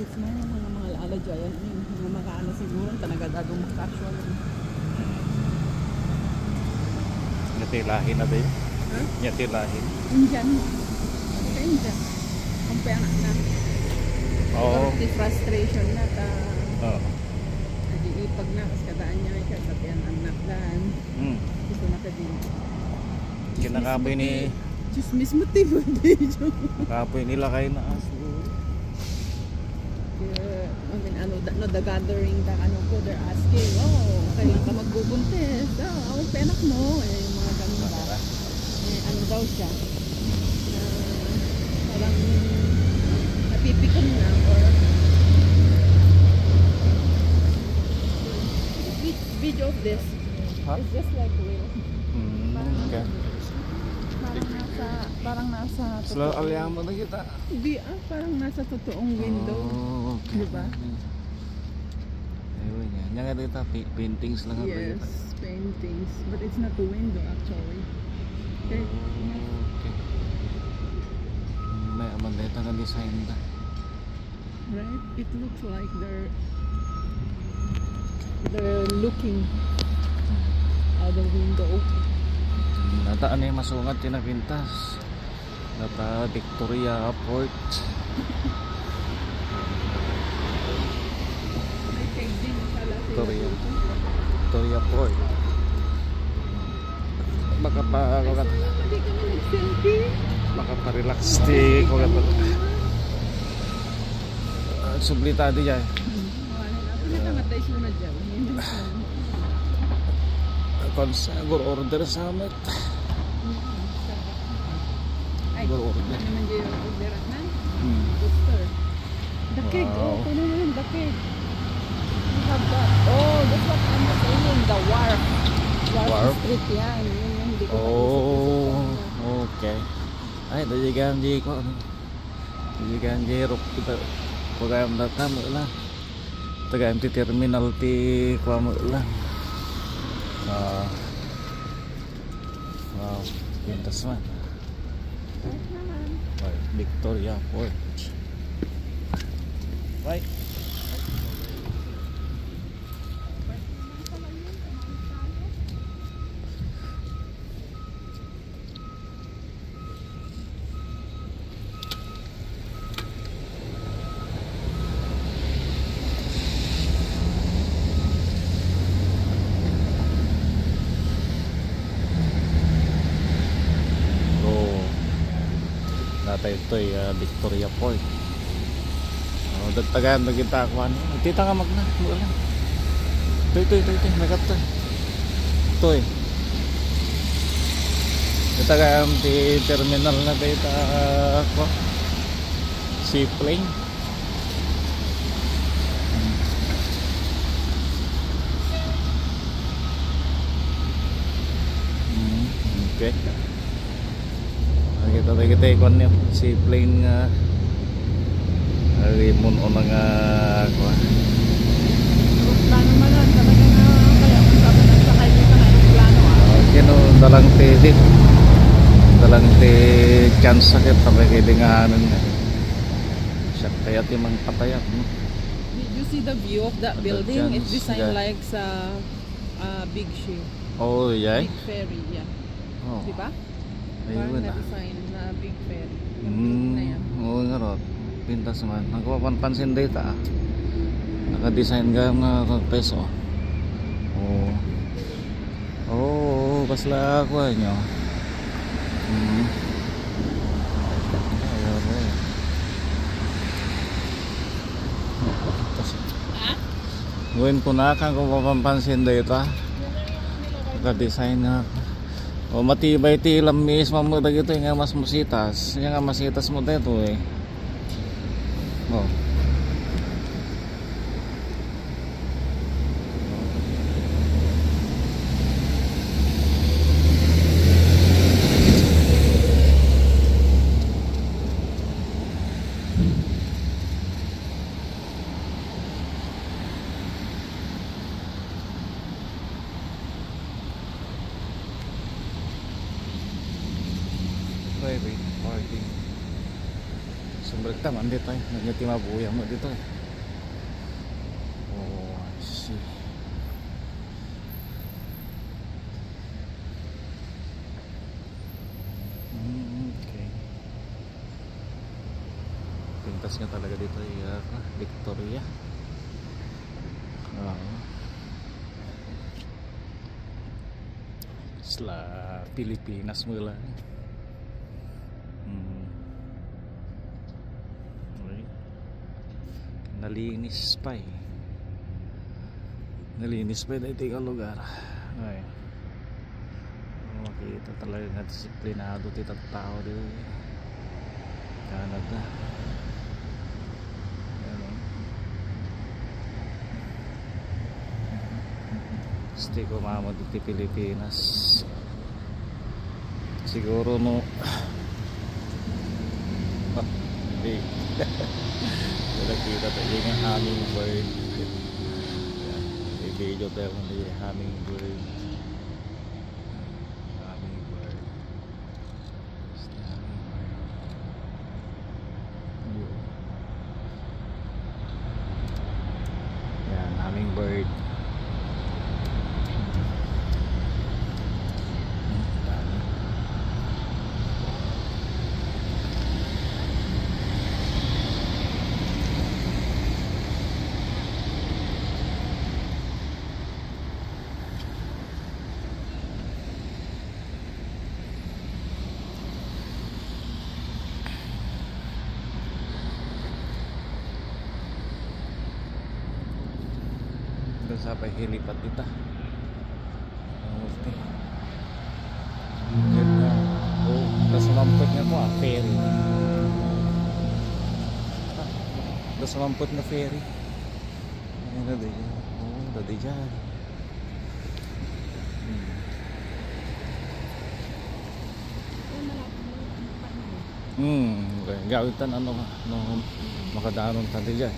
It's mga lala dyan. Mga makaano siguro. Tanagadagong casual. Nyatilahin na ba yun? Huh? Nyatilahin. Indian. Indian. Kumpaya na. Oo. Di frustration na ta. Oo. Nag-iipag na. Kas kadaan niya. Kaya sa tiyan anak dan. Gusto na ka din. Kinakapoy ni... Chismis motivo. Kapoy nila kayo na siguro. I mean, the gathering, they're asking, kailan ka magbubuntis? Ang penak mo. Yung mga ganun ba? Ano daw siya? Parang napipikon na or video of this is just like real. Okay. Parang nasa Slow alyam mo na kita. Hindi parang nasa totoong window. Oh, okay. Diba? Ayun yan. Yan nga dito, paintings lang. Yes, paintings. But it's not a window actually. Okay. Okay. May aman dito na design da. Right? It looks like they're looking out the window. Nataan na yung masungat yung napintas. Nata Victoria Port. Victoria Port. Baka pa relax di ko kat. Sublitado yan. Konsagur order summit. Gur order. Naman di orderan man. Booster. Dakig. Oh, kuno na yung dakig. You have that. Oh, that's what I'm saying. The wharf. Wharf street yan. Hindi ko okay. Ay, dali ganji ko. Dali ganji rok kita. Pagayam datang lah. Tagayam ti terminal ti kuha mo lang. Wow, pintas man. Right, Victoria Port. Right. Natay ito'y Victoria Port. Dagtagan na kita ako. Tita nga magna. Ito'y. Nagat to. Ito'y. Dagtagan di terminal na dito ako. Seaplane. Okay. Kita ikon niya si plane nga rimon o nga kuha plano man lang talaga na kaya kung sabi na sakay dito na yung plano kino dalang ti chance sakit tapos kailanganan nga siya kaya timang patayap Did you see the view of that building? It's designed like sa big ship. Oh yeah, big ferry, yeah. Diba? Parang na-design na big ferry. Oo nga ro. Pintas man. Nagpapansin dito naka-design ka mga peso. Oo. Pasla ako nyo. Gawin ko na kung mapapansin dito. Naka-design na ako. O matibay ti lamis mamuda gitu nga mas musitas. Yang nga masitas mo dito eh. Oh. Private parking. So Balik taman dito eh. Nagnyati mabuya mo dito eh. Oh, I see. Okay. Pintas nga talaga dito ay Victoria. Isla Pilipinas mo lang. Okay. Nalinis pa eh. Nalinis pa dito yung lugar. Okay. Makita talaga nga disiplinado dito tao dito. Canada. Gusto ko mama dito Pilipinas. Siguro no hindi. Nakita tayo yung hummingbird. May video tayo kung yung hummingbird. Hummingbird. Yan, hummingbird. Sa pahilipat dito. Okay. Oh, nasumampot nga ko ferry. Nasumampot na ferry. Ayan na din. Oh, dati dyan. Okay. Gawin tan ano makadanon tadi dyan.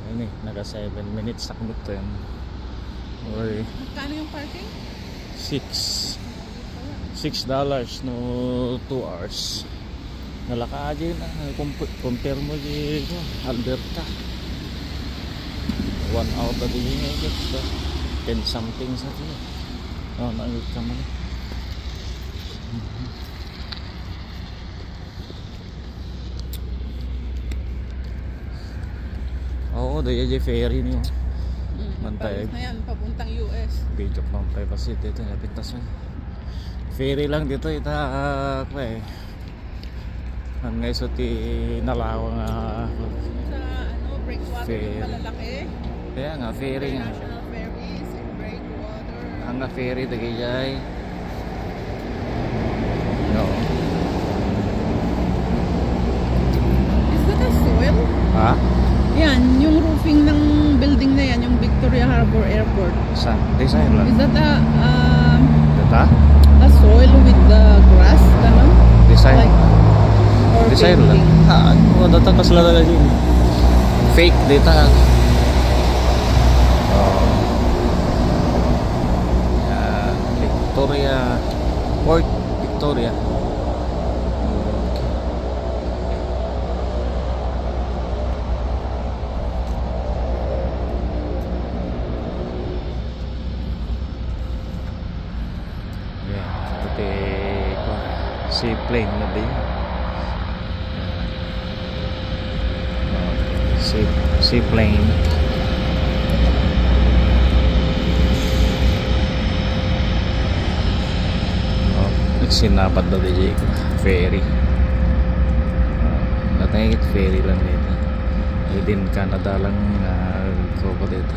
Ini naga 7 minutes sa kumot yan. Okay. Magkano yung parking? $6 no 2 hours. Nalaka aja na compare mo di Alberta. 1 hour tadi niya ito. 10 something sa tiyo. Oh, naayot ka mo. Oo, dahil yung ferry niyo. Mantay. Na yan, papuntang US. Bidjok Mantay pa dito. Napintas mo. Ferry lang dito. Ita, eh. Hanggang so ti nalawang Sa breakwater ferry. yung malalaki. Kaya nga, ferry nga. International ferries and breakwater. Ang nga ferry, dagayay. No. Is that a soil? Ha? Yan, yung roofing ng building na yan, yung Victoria Harbor Airport. Saan? Design lang. Is that Data? a soil with the grass? Ganon? Design. Like, or Design lang. painting? Ano? Data kas lang lagi. Fake data. Victoria. Port Victoria. Seaplane na ba yun? Seaplane. Nagsinapad na DJ ferry. Natangit ferry lang dito. Within Canada lang ko dito.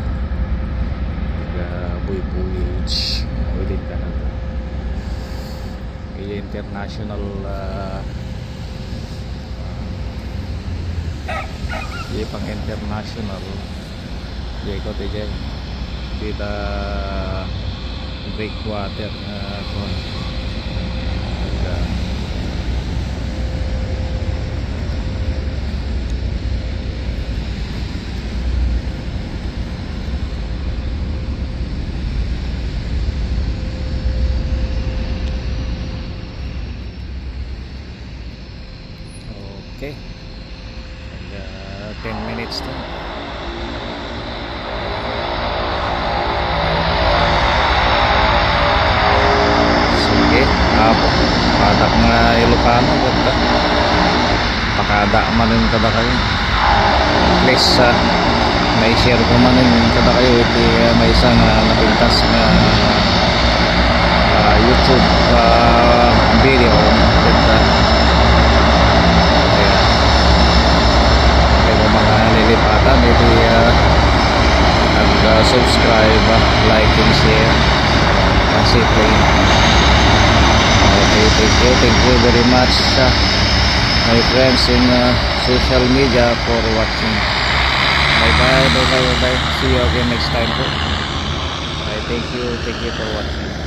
Buy-Buy within Canada. International pang international ko dyan kita breakwater okay. 10 minutes to. Sige, padak nga Ilocano ganda. Pakada manin kada kayo. At least may share ko manin kada kayo iti may isang napintas nga YouTube video ganda. Kaya mga lilipatan iti subscribe, like and share kasi play. Okay, thank you very much my friends in social media for watching. Bye bye, see you again next time po. Thank you for watching.